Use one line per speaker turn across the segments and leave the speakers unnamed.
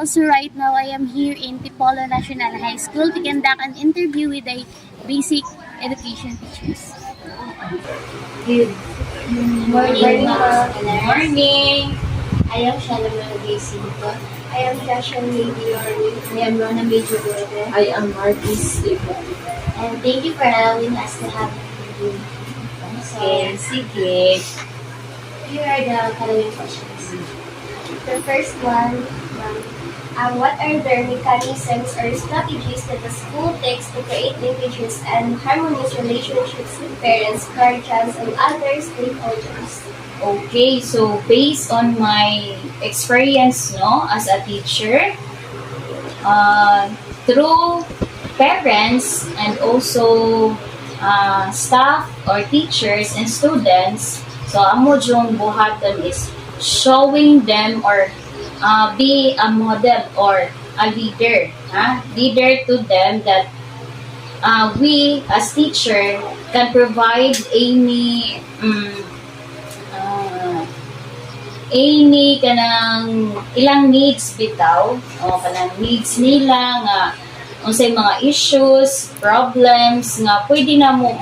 So right now, I am here in Tipolo National High School to conduct an interview with the basic education teachers.
Good
Morning,
Good morning.
I am Shalamar Gacinto.
I am Joshua Mediori.
I am Rona Major Borde.
I am Martis Lipa.
And thank you for allowing us to have you.
Okay, sige.
Here are the following questions.
The first one, what are the mechanisms or strategies that the school takes to create linkages and harmonious relationships with parents, guardians, and other stakeholders?
Okay, so based on my experience, no, as a teacher, through parents and also staff or teachers and students, so amo yung buhaton is showing them or be a model or a leader, leader to them that we as teacher can provide any kanang ilang needs bitaw o kanang needs nila nga unsay mga issues, problems nga pwede na mo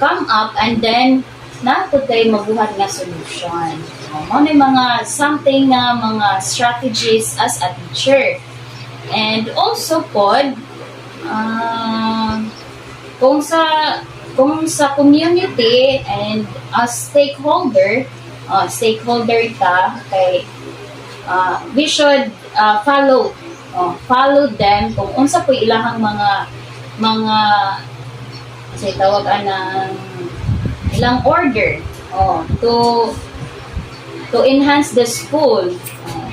come up and then napod kayo mabuhat nga solution. Mao na mga something na mga strategies as a teacher. And also pod kung sa community and as stakeholder ta kay we should follow them kung unsa po ilahang mga say tawag anang ilang order to enhance the school,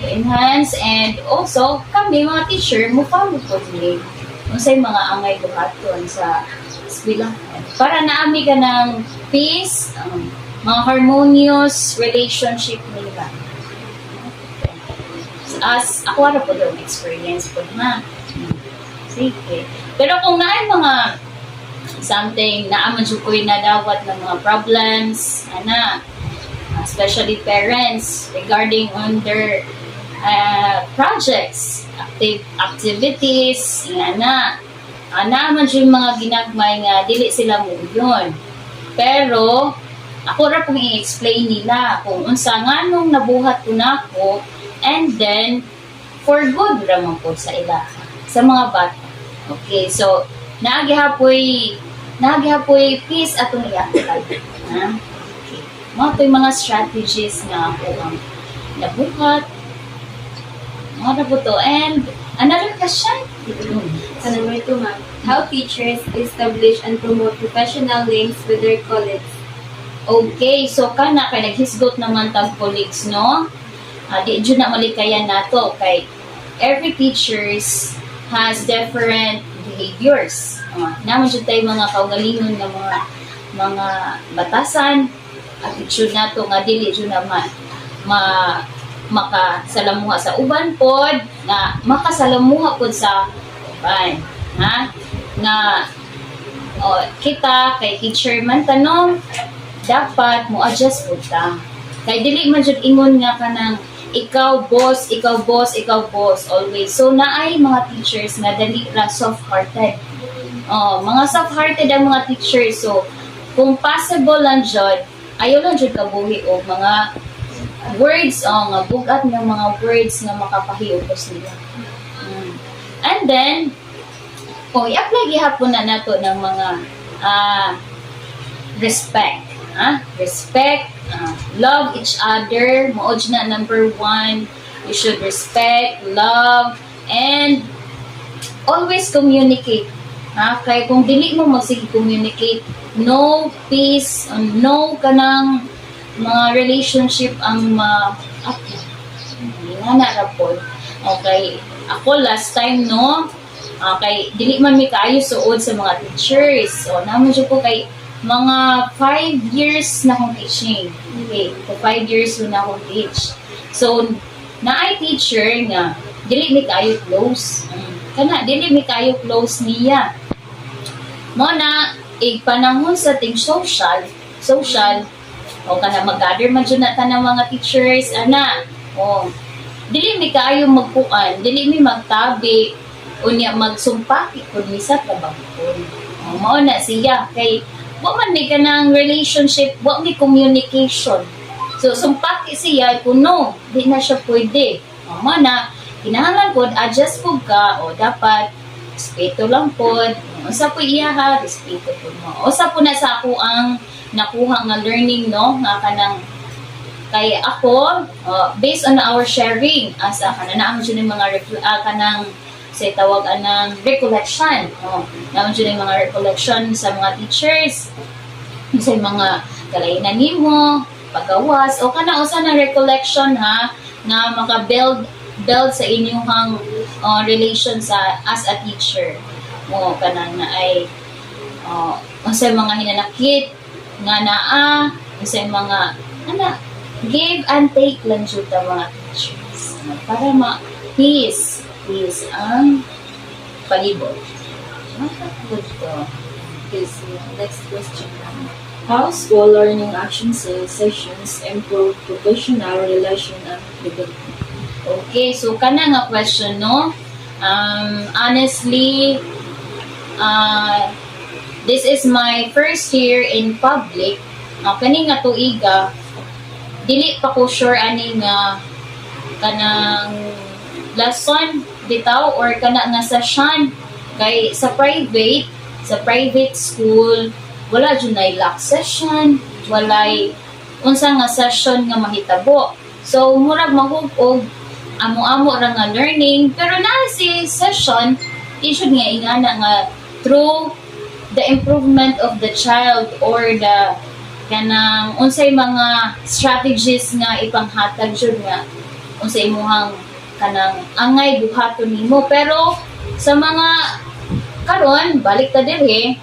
to enhance, and also kami mga teacher mo follow po ni unsay mga angay buhaton sa eskwela para naami ka ng peace, mga harmonious relationship nila. As ako ano po doon experience po na. Sige. Pero kung naay mga something na amadjukoy na dawat ng mga problems, especially parents regarding on their projects, activities, naman yung mga ginagmay nga dili sila mo yun. Pero ako ra pong i-explain nila kung unsa nganong nabuhat ko nako and then for good ra man po sa ila sa mga bata. Okay, so nagihapoy peace atong i-apply. Okay. Mga mga strategies nga ako ang nabuhat. Mga po to. And another question?
So number 2, ma'am. How teachers establish and promote professional links with their colleagues?
Okay, so kana kay naghisgot naman tag colleagues, no? Di jud na malikayan nato kay every teachers has different behaviors. Naman jud tay mga kaugalingon nga mga batasan, attitude nato nga dili jud na makasalamuha sa uban pod, na makasalamuha pod sa uban, nga kita kay teacher man tanong dapat mo adjust pod ta kay dili man jud ingon nga kanang ikaw boss always. So naay mga teachers nga dali ra soft-hearted. Mga soft-hearted ang mga teachers. So kung possible lang jud, ayaw lang jud kabuhi og mga words nga bugat ng mga words nga makapahiubos nila. And then i-apply gihapon na nato ng mga respect. Respect, love each other. Maod na number 1. You should respect, love, and always communicate. Kaya kung dili mo magsige-communicate, no peace, no kanang mga relationship ang rapod. Okay, ako last time, no, kay dili man mi kaayo suod sa mga teachers. So naman jud ko kay mga 5 years na akong teaching. Okay, so 5 years na akong teach. So naay teacher nga dili mi kaayo close. Dili mi kaayo close niya. Mo na panahon sa ting social O kana mag-gather man dyan na tanang mga teachers, ana. O, dili mi kaayo magkuan, dili mi magtabi, unya magsumpaki kung misa trabahon. O, mao na siya, kay wa man ni kanang relationship, wa ni communication. So, sumpaki siya, kung no, di na siya pwede. O, mao na, kinahanglan pod adjust pod ka, o dapat respeto lang pod. Usa po iya ha, respeto pod mo. Usa po na sa ako ang nakuha nga learning, no, nga kanang kay ako, based on our sharing, asa kanang naamon dyan yung mga kanang say tawag anang recollection. Naamon dyan yung mga recollection sa mga teachers, sa mga kalainan nimo, pagawas, o kana usa na recollection ha, na maka-build sa inyong relation sa as a teacher mo kanang na ay unsay mga hinanakit nga naa unsay mga give and take lang jud ta mga teachers para peace ang palibot. Good to.
Okay, so next question. How school learning action sessions improve professional relation and development?
Okay, so kana nga question, no? Honestly, this is my first year in public. Kani nga tuiga, dili pa ko sure ani nga kanang lesson bitaw or kana nga session kay sa private school wala jud nay lock session, walay unsa nga session nga mahitabo. So murag mahug-og amo-amo ra nga learning pero na si session isud nga ingana nga through the improvement of the child or the kanang unsay mga strategies nga ipanghatag jud nga unsay imong kanang angay buhaton nimo pero sa mga karon balik ta diri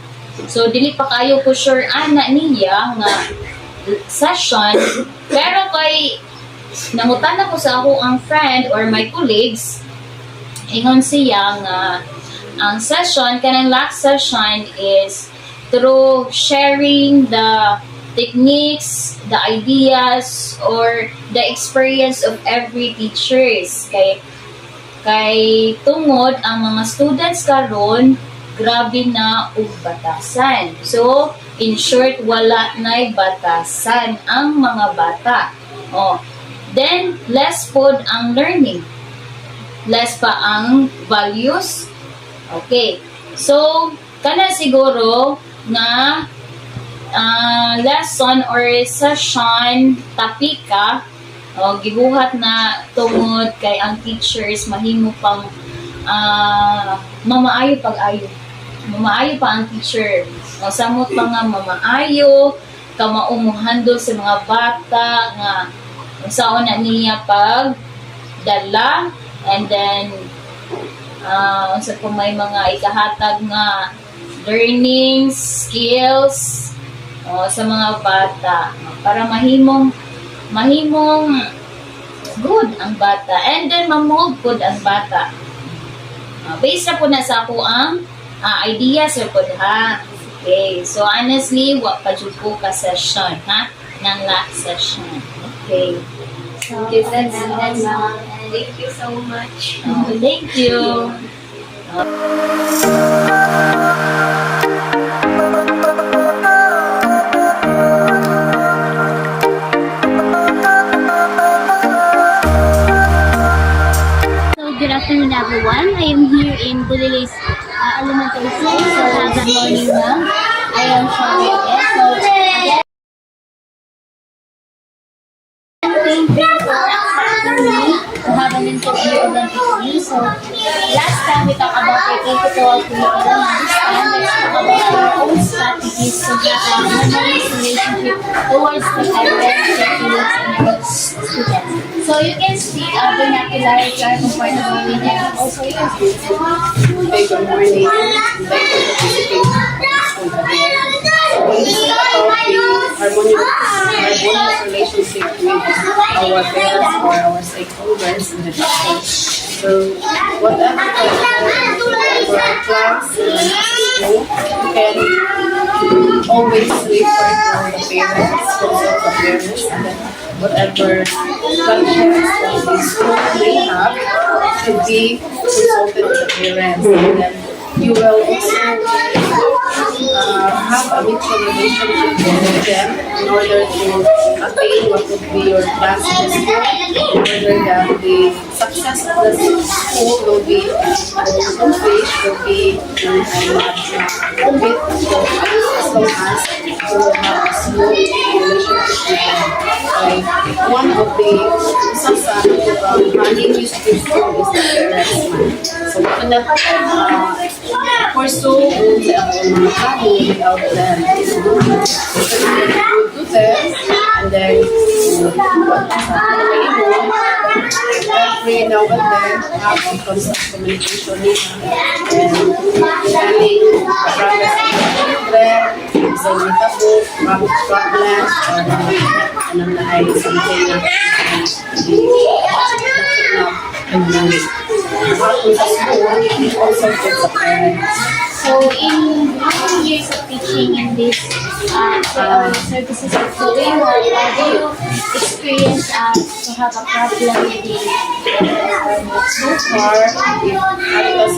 so dili pa kayo ko sure ana niya nga session pero kay nangutan ako sa ako ang friend or my colleagues ingon siya nga ang session kanang last session is through sharing the techniques, the ideas or the experience of every teachers kay tungod ang mga students karon grabe na og batasan. So in short wala nay batasan ang mga bata. Then, less pod ang learning. Less pa ang values. Okay. So, kana siguro nga lesson or session tapika gibuhat na tungod kay ang teachers mahimo pang mamaayo pag-ayo. Mamaayo pa ang teacher. Samot pa nga mamaayo, kamaumuhandol sa mga bata nga unsaon na niya pag dala and then unsa po may mga ikahatag nga learning skills sa mga bata para mahimong good ang bata and then mamold good ang bata based na po na sa ako ang ideas po ha. Okay, so honestly wa pa jud ko ka session ha ng last session. Okay.
So, that's all. Thank you so much.
Thank you.
So, good afternoon everyone. I am here in Bulilis Elementary School. So, good morning ma'am. I am Shari again. So, again, thank you for accepting me to have an interview with you. So, last time we talked about your critical curriculum. This time, let's talk about your own strategies to have a harmonious relationship towards the parents, your colleagues, and your students. So, you can speak vernacular if you are comfortable with it. Also, you can speak.
Okay, good morning. Thank you for participating in our school today. So when we speak about the harmonious relationship with our parents or our stakeholders in the district. So whatever our class and school, we can always refer to the parents, consult the parents, and then whatever questions that the school may have should be consulted with the parents. And then you will also have a mutual relationship with them in order to attain what would be your class best in order that the success of the school will be accomplished, will be complete as long as you will have a smooth relationship with them. Like one of the handling this to school is the parents man. So we cannot pursue the family without them. So we go to them and then every now and then have a constant communication and planning the progress of the children, so we have problems and ay something na also with the parents.
So, in how many years of teaching in this services of doing, or do you experience to have a problem with the
So far, it has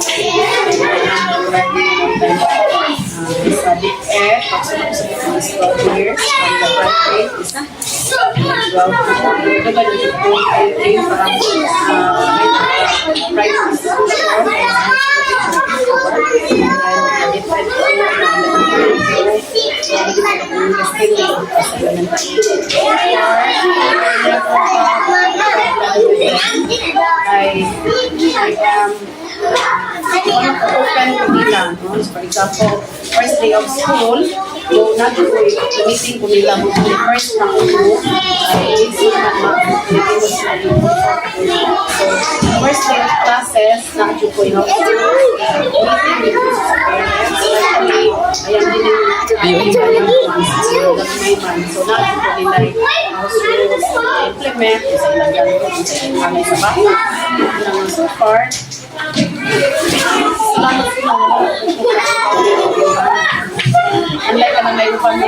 sa DepEd, approximately 12 years, and the private is 12 years. Ito ba yung I came from private institution and DepEd open to nila. No? So, for example, first day of school, so natin po meeting ko nila mo the first na ulo ay so first day of classes natin po meeting with the parents. Ayan din yung so natin po nila also implement sa ilang gano'n sa bahay. So far, salamat po unlike ka na may upan mo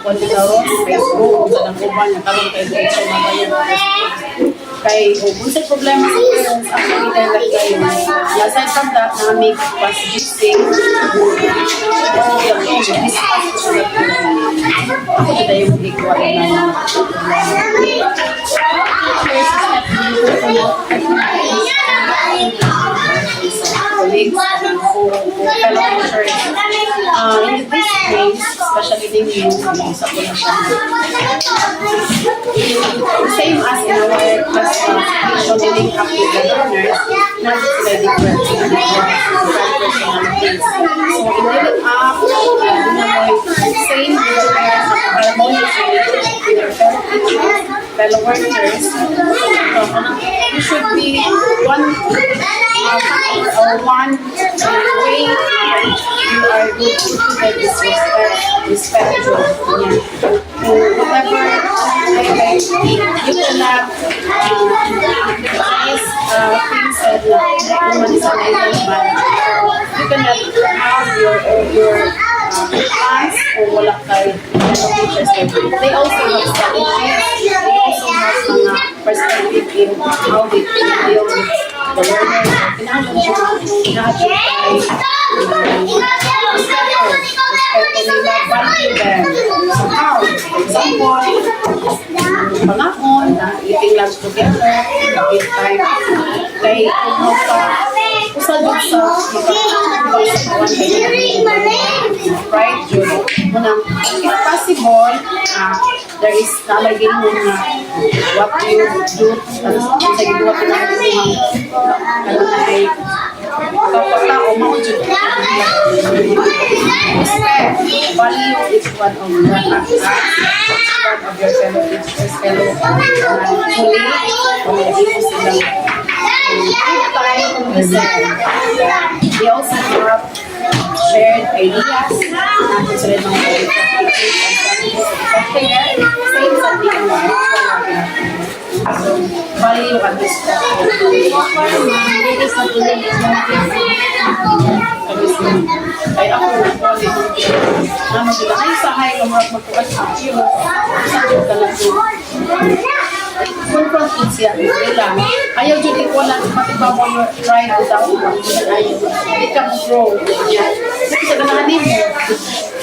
kung di laro sa Facebook kung sa nang upan yung karong kayo sa mga bayan kay kung sa problema sa parents actually dahil kayo aside from that na make was fixing ako na tayo mag-ikuha na colleagues and fellow teachers. In this case, especially the new sa production, same as in our class presentation dealing up with the learners, not sila different personalities. So in dealing up, same with the parents, harmonious relationship with their fellow teachers, fellow workers. You should be one or one way you are good to student is respectful. Whatever you cannot things that woman is unable but you cannot have your class or wala kay teachers. They also have strategies. They also have some perspective in how they deal with the learners. So how? For example, panahon na eating lunch together, eat time, kay kung pa usad sa right yun. Munang, if possible, there is nalagay mo na what you do, sa ginawa ko na ay kapatao mo dyan. Respect, value is one of the one of your fellow teachers, fellow colleagues, kung nagiging silang time to listen. They also have shared ideas, natin sila ng mga compare, same sa tingin mo. So, value and respect.
Very sa tuloy
Ay ako na ano sila, ay sahay ka mo magkukas sa iyo. Sa iyo ka lang po. Confront it siya. Nila. Ayaw dyan ikulan. Matiba mo your pride without one. Ayaw. Hindi ka mo grow. Kasi sa ganahanin mo.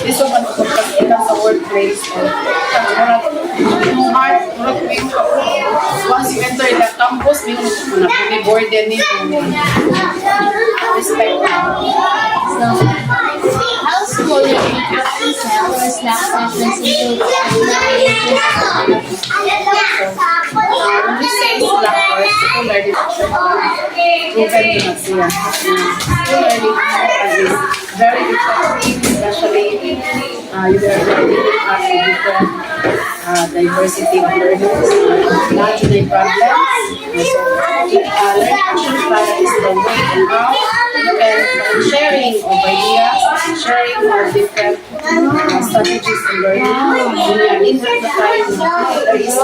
Dito man ko pagkakita sa workplace. Yung heart, murag ko yung kapag. Once you enter the campus, may burden nito. Respect.
So, how school learning activities or snack sessions include
When we say school hours, school learning proven na siya. School learning is very effective, especially you are learning at different diversity of learners, imaginary problems. So, learning action plan is the way and how you can sharing of ideas, sharing of different strategies in learning. In the time, there is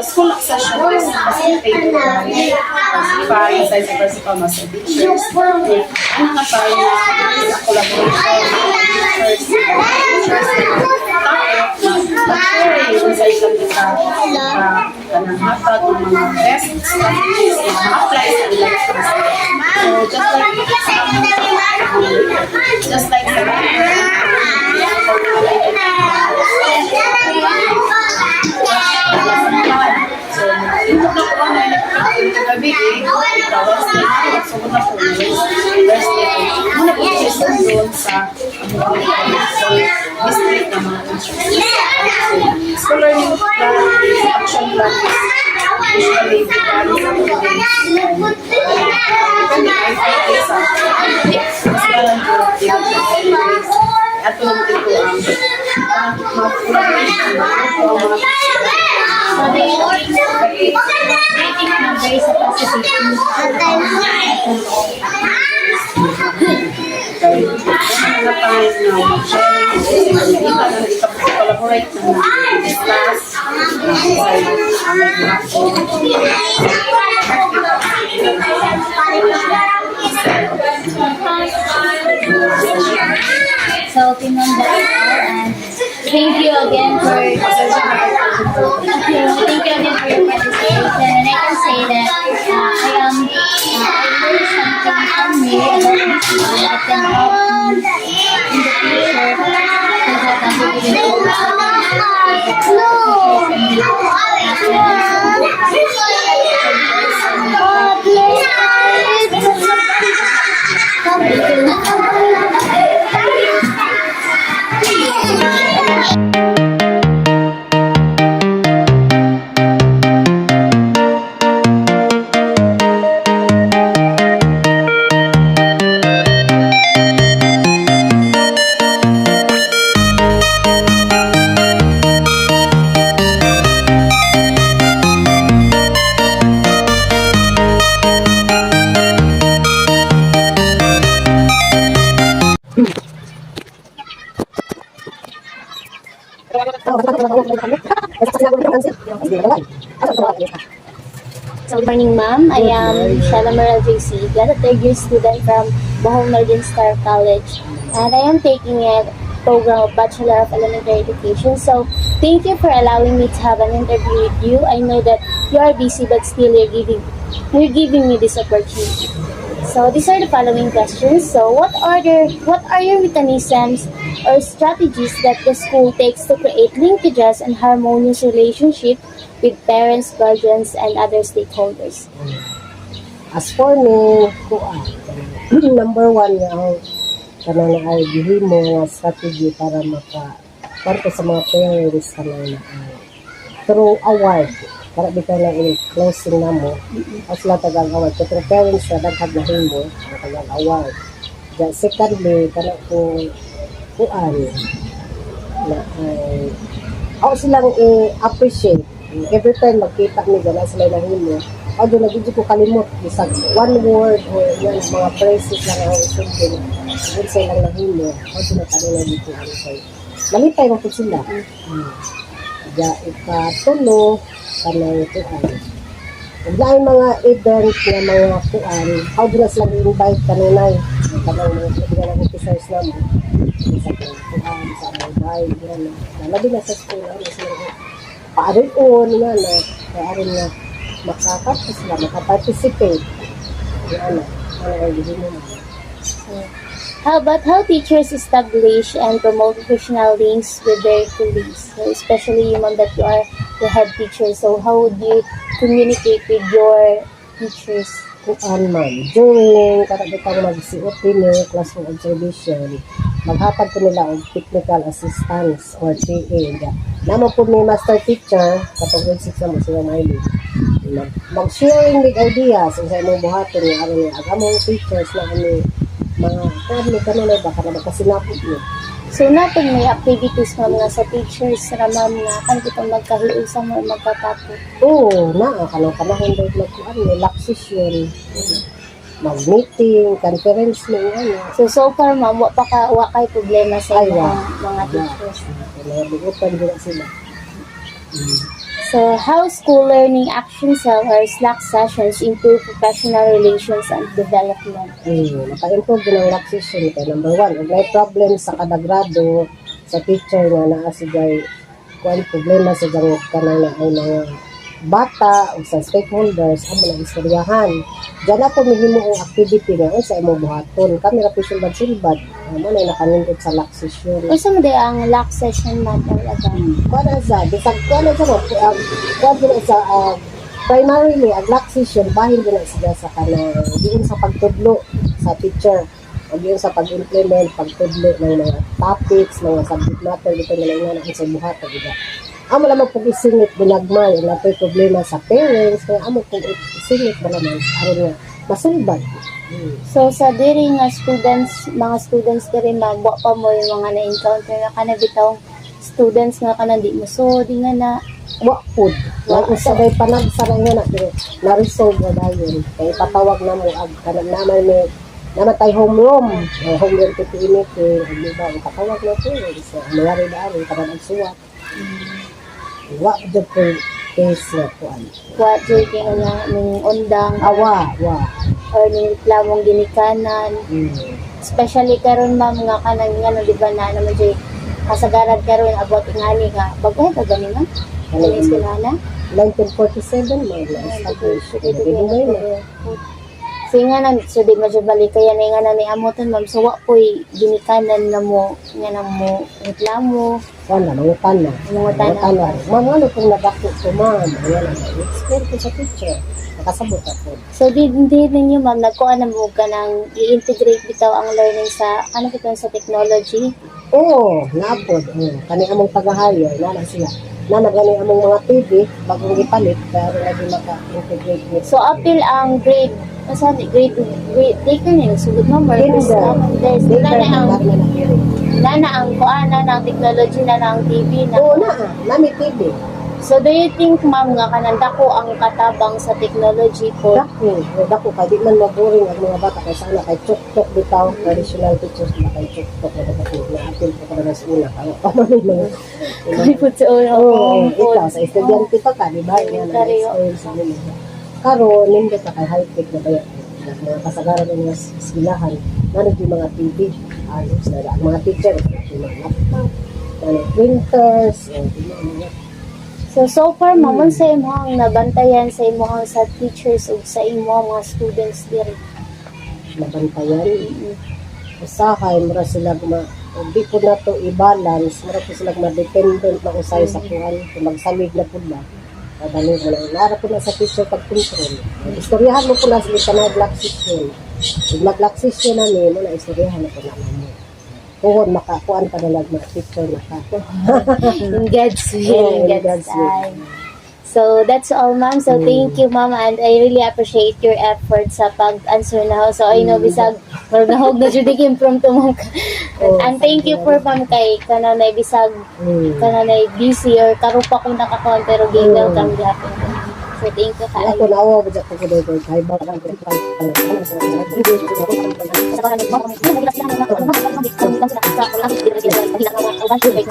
school session is facilitated by science and principal master teachers. Ano ka tayo na collaboration with teachers, sharing sa isang isa kanang hatag ng mga best strategies na ma-apply sa ilang class. So just like the so, ito na po ang gabi tawas na so muna po muna po siya doon sa district na mga instruments. So, learning plan, action plan is usually at ito
So, the rating number is a positive
collaborate na class
So, Pinon, that's all. And thank you again for your participation. And I can say that I learned something from you about this that can help me in the future to have So, good morning, ma'am. I am Shella Meral JC, a third-year student from Bohol Northern Star College, and I am taking a program of Bachelor of Elementary Education. So, thank you for allowing me to have an interview with you. I know that you are busy, but still you're giving me this opportunity. So, these are the following questions. So, what are your mechanisms or strategies that the school takes to create linkages and harmonious relationship with parents, guardians, and other stakeholders?
As for me, number one nga kanang ay gihimo nga strategy para para sa mga parents kanang through award para di ka na closing na mo as la tagang award pero parents na daghang nahimo ang tagang award. Secondly, kanang kuan na ay silang i-appreciate every time magkita ni gana sila nahimo. Doon na ko kalimot isang one word o yan mga phrases lang ang isipin doon sa ilang nahimo. Doon na kanila dito ang say malipay mo po sila. Ikatulo kanang kuan wala mga event nga mga kuan doon na sila invite kanunay Kanang mga pinagalang officers naman. Sa pagkuhan, sa mobile, yan. Labi na sa school, paarin nga na, paarin na makakap sila, makaparticipate. Yan na, ang gihimo mo.
How about how teachers establish and promote professional links with their colleagues? So especially you, ma'am, that you are the head teacher. So how would you communicate with your teachers?
Kuan man, during karagitang mag-COP ni classroom observation, maghatag po nila og technical assistance or TA. Naman po may master teacher, kapag grade 6 na mo sila mahilig. Mag-sharing with ideas, sa imong buhaton ni aron ni agamong teachers na ani mga kanunay ba para makasinapot niyo.
So natin may activities, ma'am, nga sa teachers ra, ma'am, nga kan kitang magkahiusa mo magkatapos.
Oo, kanang panahon dahil magkuhan, may lock session, mag-meeting, conference mo ano.
So far, ma'am, wa kay problema sa
Ay,
mga teachers.
Nag-open din sila.
So how school learning action cell or Slack sessions improve professional relations and development?
Naka-improve din ang lock session. Kaya number 1, kung may problem sa kada grado, sa teacher nga naa sigay kung problema sa ganit ka na ay mga bata o sa stakeholders, ang mga istoryahan. Diyan na po mahimo ang activity nga sa imong buhaton. Kami rapid silbad, mo na nakanindot sa lock session.
Usa mo di ang lock session, ma'am, or agad?
Kuha sa, bisag kuha na sa primarily, ang lock session, bahin din na sila sa kanang, diyon sa pagtudlo sa teacher, o diyon sa pag-implement, pagtudlo ng mga topics, mga subject matter, dito na lang nga sa buhaton, diba? Amo lamang pong isingit binagmay, na po problema sa parents, kaya amo pong isingit ba naman, aron nga, masulbad.
So sa diri nga students, mga students diri, ma'am, wa pa mo yung mga na-encounter nga kanabitaw students nga kanang di mo so di nga na
Wakpod. Sabay panagsara nga na, pero na-resolve na dahil. Kaya patawag na mo, kanang naman may namatay home room. Home room titiinit, diba, ipatawag na po. So, mayari na rin, kanang nagsuwat. Wak the case na po.
wa joy kay nga ning undang
Wa.
or ning reklamong ginikanan. Especially karon, ma'am, nga kanang nga no, di ba na naman joy kasagaran karon abot ngali nga bagay ka gani na. Ano is na?
1947 man na-establish. Nagigingay na.
So nga nang so di madyo balik kaya na nga na ni amoton, ma'am, so wa po'y ginikanan na mo nga na mo reklamo
Wala, mangutan na.
Mangutan na.
Ma'am, ano kung nagako ko, ma'am? Ayan, expert ko sa teacher. Nakasabot ako.
So, di ninyo, ma'am, nagkuha na mo ka ng i-integrate bitaw ang learning sa, ano bitaw sa technology?
Oo, naapod. Kani among tagahayo, nana sila. Nana gani among mga TV, bagong ipalit, pero lagi maka-integrate nito.
So, appeal ang grade, grade, taken yun, sugod mo, or there's, na ang kuana ng technology na ng TV na.
Oo na, nami TV.
So, do you think, ma'am, nga kananda ko ang katabang sa technology po?
Dako, kaya di man maboring ang mga bata, kaya sana kay chok-chok bitaw, traditional teachers na kay chok-chok na dapat na-appeal ko para sa una. Kaya pamanin mga.
Kami po sa una.
Oo, ikaw, sa estudyante pa ka, di ba? Yan ang experience sa nila. Karon, nindot na kay high-tech na bayan. Mga kasagaran ng mga silahan, nanig yung mga TV, ayos na ang mga teacher, yung mga laptop, mga printers,
So far, ma'am, sa imo ang nabantayan sa imo ang sa teachers o sa imo mga students diri?
nabantayan. Usahay, mura sila di po na to i-balance, mura po sila ma-dependent na usay sa kuhan, kung magsalig na po na. Padali mo na, nara po na sa teacher pag-control. Istoryahan mo po na sila na black session. Yung black session na niyo, na istoryahan na po na mo. Kung makakuan pa na mga teacher na ka.
In God's will, in God's time. So, that's all, ma'am. So, thank you, ma'am. And I really appreciate your effort sa pag-answer na ho. So, I know, bisag, nahog na dyan impromptu mo. And thank you for, ma'am, kay kananay bisag, kananay busy or karupa kung nakakon, pero welcome gapon. So, thank you, kaayo.
Ako na ako, budyak ko dito. Kaya ba,
Okay,